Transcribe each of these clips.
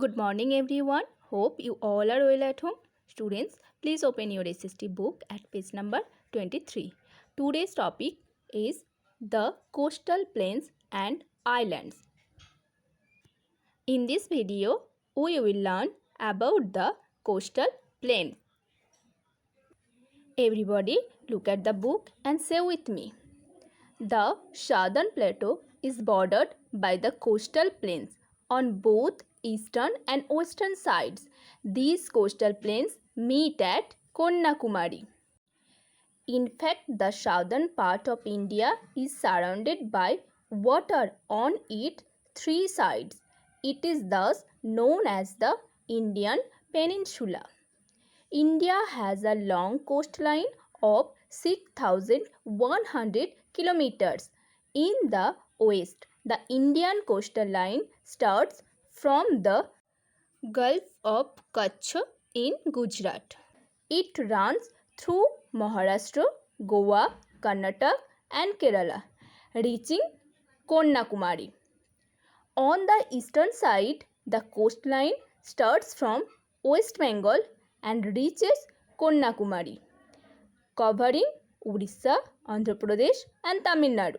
Good morning everyone. Hope you all are well at home. Students, please open your SST book at page number 23. Today's topic is the coastal plains and islands. In this video, we will learn about the coastal plains. Everybody look at the book and say with me. The southern plateau is bordered by the coastal plains on both eastern and western sides. These coastal plains meet at Konyakumari. In fact, the southern part of India is surrounded by water on its three sides. It is thus known as the Indian Peninsula. India has a long coastline of 6,100 kilometers. In the west, the Indian coastal line starts from the Gulf of Kutch in Gujarat. It runs through Maharashtra, Goa, Karnataka and Kerala, reaching Konyakumari. On the eastern side, the coastline starts from West Bengal and reaches Konyakumari, covering Odisha, Andhra Pradesh and Tamil Nadu.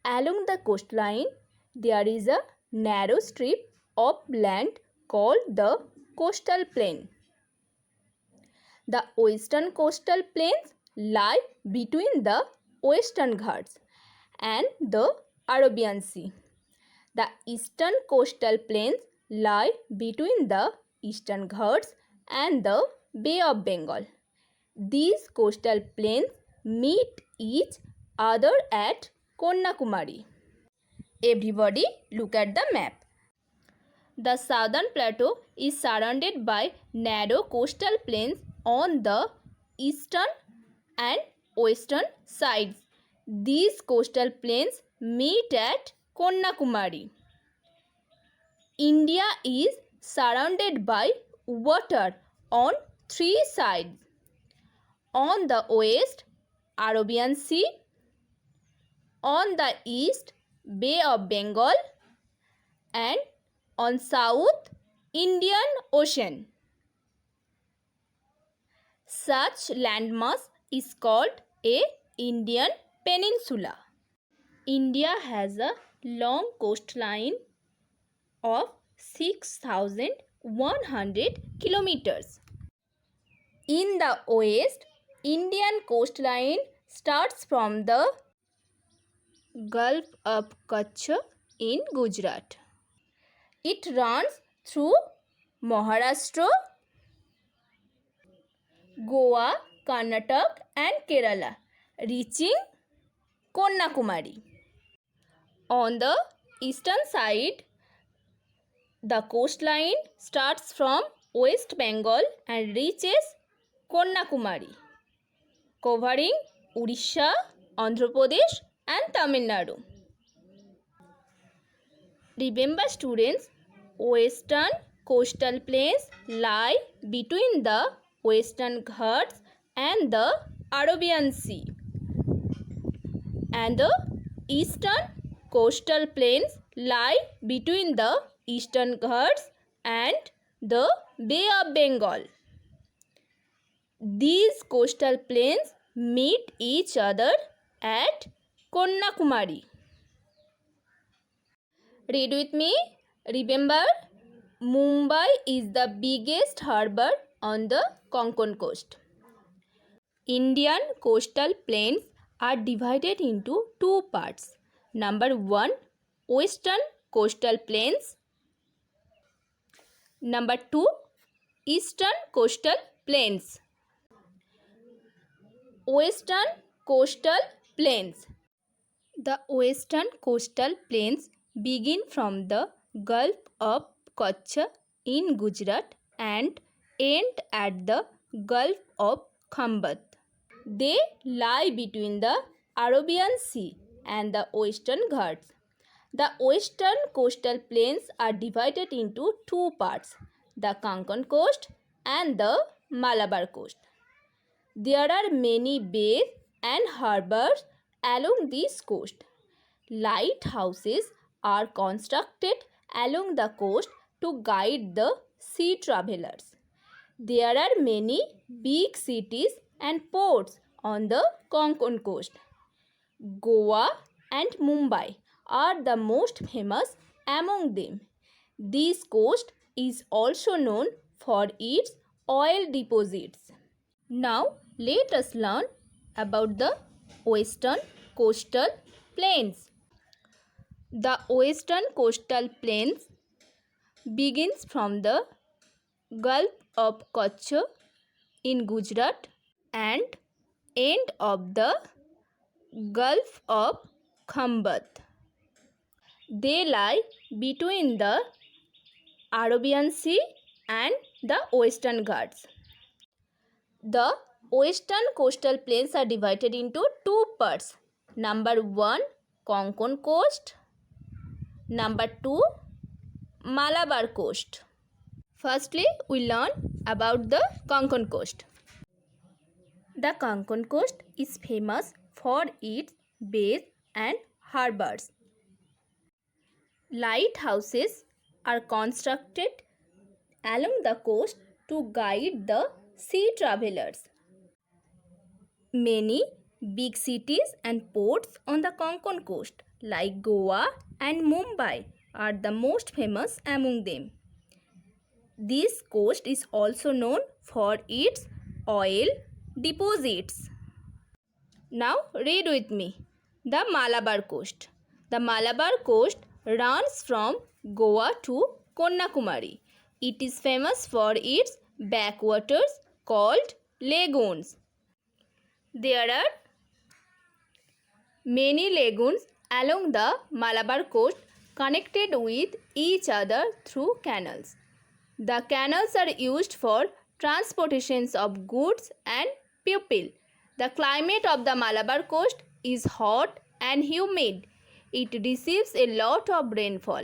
Along the coastline, there is a narrow strip of land called the coastal plain. The western coastal plains lie between the Western Ghats and the Arabian Sea. The eastern coastal plains lie between the Eastern Ghats and the Bay of Bengal. These coastal plains meet each other at Konyakumari. Everybody look at the map. The southern plateau is surrounded by narrow coastal plains on the eastern and western sides. These coastal plains meet at Konyakumari. India is surrounded by water on three sides. On the west, Arabian Sea. On the east, Bay of Bengal. And on south, Indian Ocean. Such landmass is called a Indian Peninsula. India has a long coastline of 6,100 kilometers. In the west, Indian coastline starts from the Gulf of Kutch in Gujarat. It runs through Maharashtra, Goa, Karnataka and Kerala, reaching Konyakumari. On the eastern side, the coastline starts from West Bengal and reaches Konyakumari, covering Odisha, Andhra Pradesh and Tamil Nadu. Remember students, western coastal plains lie between the Western Ghats and the Arabian Sea, and the eastern coastal plains lie between the Eastern Ghats and the Bay of Bengal. These coastal plains meet each other at Konyakumari. Read with me. Remember, Mumbai is the biggest harbour on the Konkan coast. Indian coastal plains are divided into two parts. Number 1, Western coastal plains. Number 2, Eastern coastal plains. Western coastal plains. The western coastal plains begin from the Gulf of Kutch in Gujarat and end at the Gulf of Khambat. They lie between the Arabian Sea and the Western Ghats. The western coastal plains are divided into two parts, the Konkan coast and the Malabar coast. There are many bays and harbours along this coast. Lighthouses are constructed along the coast to guide the sea travelers. There are many big cities and ports on the Konkan coast. Goa and Mumbai are the most famous among them. This coast is also known for its oil deposits. Now let us learn about the western coastal plains. The western coastal plains begins from the Gulf of Kutch in Gujarat and end of the Gulf of Khambat. They lie between the Arabian Sea and the Western Ghats. The western coastal plains are divided into two parts. Number 1, Konkan coast. Number 2, Malabar coast. Firstly, we learn about the Konkan coast. The Konkan coast is famous for its bays and harbors. Lighthouses are constructed along the coast to guide the sea travelers. Many big cities and ports on the Konkan coast like Goa and Mumbai are the most famous among them. This coast is also known for its oil deposits. Now read with me. The Malabar coast. The Malabar coast runs from Goa to Kanyakumari. It is famous for its backwaters called lagoons. There are many lagoons along the Malabar coast connected with each other through canals. The canals are used for transportations of goods and people. The climate of the Malabar coast is hot and humid. It receives a lot of rainfall.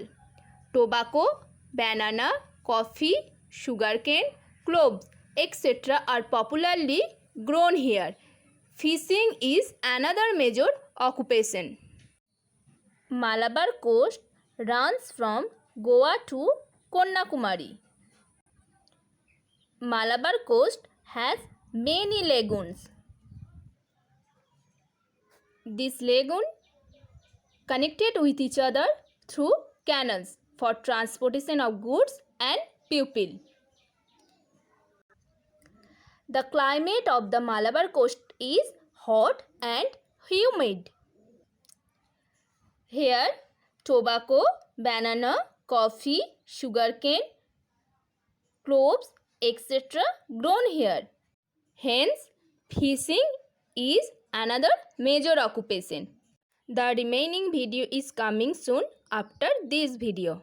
Tobacco, banana, coffee, sugarcane, cloves, etc. are popularly grown here. Fishing is another major occupation. Malabar coast runs from Goa to Kanyakumari. Malabar coast has many lagoons. This lagoon connected with each other through canals for transportation of goods and people. The climate of the Malabar coast is hot and humid. Here, tobacco, banana, coffee, sugarcane, cloves, etc. grown here. Hence, fishing is another major occupation. The remaining video is coming soon after this video.